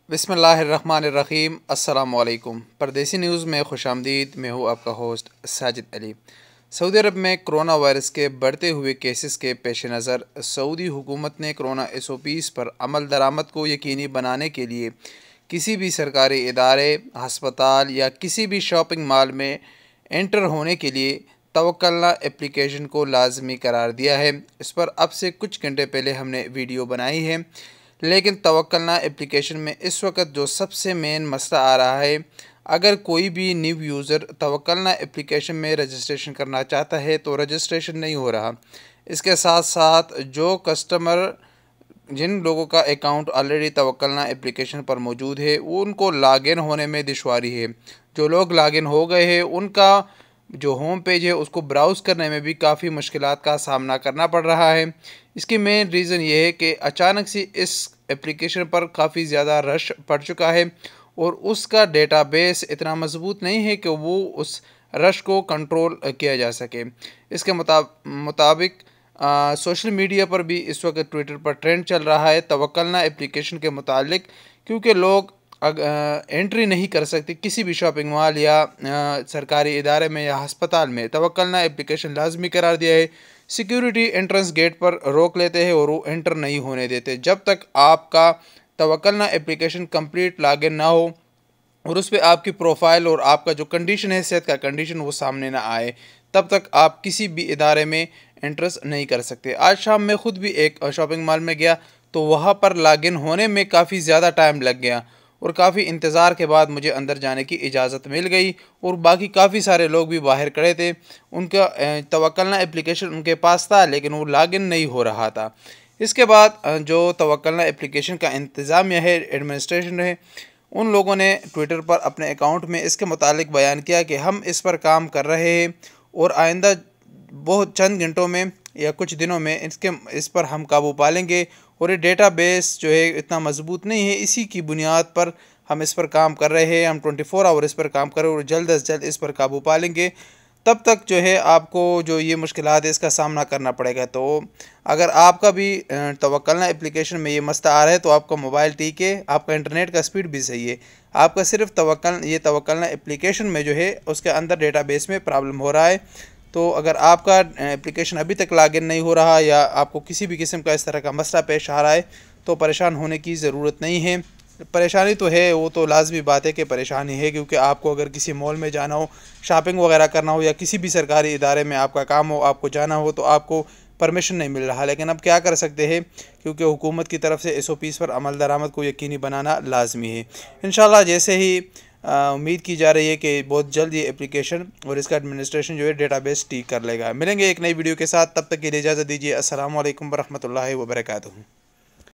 बिस्मिल्लाहिर्रहमानिर्रहीम। अस्सलाम वालेकुम। परदेसी न्यूज़ में खुश आमदीद। मैं हूँ आपका होस्ट साजिद अली। सऊदी अरब में कोरोना वायरस के बढ़ते हुए केसेस के पेश नज़र सऊदी हुकूमत ने कोरोना SOPs पर अमल दरामद को यकीनी बनाने के लिए किसी भी सरकारी इदारे, हस्पताल या किसी भी शॉपिंग मॉल में एंटर होने के लिए तवक्कलना एप्लीकेशन को लाजमी करार दिया है। इस पर अब से कुछ घंटे पहले हमने वीडियो बनाई है, लेकिन तवक्कलना एप्लीकेशन में इस वक्त जो सबसे मेन मसला आ रहा है, अगर कोई भी न्यू यूज़र तवक्कलना एप्लीकेशन में रजिस्ट्रेशन करना चाहता है तो रजिस्ट्रेशन नहीं हो रहा। इसके साथ साथ जो कस्टमर जिन लोगों का अकाउंट ऑलरेडी तवक्कलना एप्लीकेशन पर मौजूद है वो उनको लॉगिन होने में दुश्वारी है। जो लोग लॉगिन हो गए हैं उनका जो होम पेज है उसको ब्राउज़ करने में भी काफ़ी मुश्किलात का सामना करना पड़ रहा है। इसकी मेन रीज़न ये है कि अचानक से इस एप्लीकेशन पर काफ़ी ज़्यादा रश पड़ चुका है और उसका डेटाबेस इतना मजबूत नहीं है कि वो उस रश को कंट्रोल किया जा सके। इसके मुताबिक सोशल मीडिया पर भी इस वक्त ट्विटर पर ट्रेंड चल रहा है तवक्कलना एप्लीकेशन के मुतालिक, क्योंकि लोग एंट्री नहीं कर सकते किसी भी शॉपिंग मॉल या सरकारी इदारे में या हस्पताल में। तवक्कलना एप्लीकेशन लाजमी करार दिया है। सिक्योरिटी एंट्रेंस गेट पर रोक लेते हैं और वो एंटर नहीं होने देते जब तक आपका तवक्कलना एप्लीकेशन कंप्लीट लॉगिन ना हो और उस पर आपकी प्रोफाइल और आपका जो कंडीशन है, सेहत का कंडीशन, वो सामने ना आए, तब तक आप किसी भी इदारे में एंट्रेंस नहीं कर सकते। आज शाम मैं ख़ुद भी एक शॉपिंग मॉल में गया तो वहाँ पर लॉगिन होने में काफ़ी ज़्यादा टाइम लग गया और काफ़ी इंतज़ार के बाद मुझे अंदर जाने की इजाज़त मिल गई और बाकी काफ़ी सारे लोग भी बाहर खड़े थे। उनका तवक्कलना एप्लीकेशन उनके पास था लेकिन वो लॉगिन नहीं हो रहा था। इसके बाद जो तवक्कलना एप्लीकेशन का इंतज़ामिया है, एडमिनिस्ट्रेशन है, उन लोगों ने ट्विटर पर अपने अकाउंट में इसके मुतालिक बयान किया कि हम इस पर काम कर रहे हैं और आइंदा बहुत चंद घंटों में या कुछ दिनों में इस पर हम काबू पा लेंगे और ये डेटाबेस जो है इतना मजबूत नहीं है, इसी की बुनियाद पर हम इस पर काम कर रहे हैं। हम 24 आवर इस पर काम कर रहे हैं और जल्द अज जल्द इस पर काबू पा लेंगे। तब तक जो है आपको जो ये मुश्किलात है इसका सामना करना पड़ेगा। तो अगर आपका भी तवक्कलना एप्लीकेशन में ये मसला आ रहा है तो आपका मोबाइल ठीक है, आपका इंटरनेट का स्पीड भी सही है, आपका सिर्फ तवक्कलना एप्लीकेशन में जो है उसके अंदर डेटाबेस में प्रॉब्लम हो रहा है। तो अगर आपका एप्लीकेशन अभी तक लॉगिन नहीं हो रहा या आपको किसी भी किस्म का इस तरह का मसला पेश आ रहा है तो परेशान होने की ज़रूरत नहीं है। परेशानी तो है, वो तो लाजमी बात है कि परेशानी है, क्योंकि आपको अगर किसी मॉल में जाना हो, शॉपिंग वगैरह करना हो या किसी भी सरकारी इदारे में आपका काम हो, आपको जाना हो तो आपको परमिशन नहीं मिल रहा। लेकिन अब क्या कर सकते हैं, क्योंकि हुकूमत की तरफ से SOPs पर अमल दरामद को यकीनी बनाना लाजमी है। इंशाल्लाह जैसे ही उम्मीद की जा रही है कि बहुत जल्द ये एप्लीकेशन और इसका एडमिनिस्ट्रेशन जो है डेटाबेस ठीक कर लेगा। मिलेंगे एक नई वीडियो के साथ, तब तक के लिए इजाज़त दीजिए। अस्सलाम वालेकुम वरहमतुल्लाहि वबरकातुहू।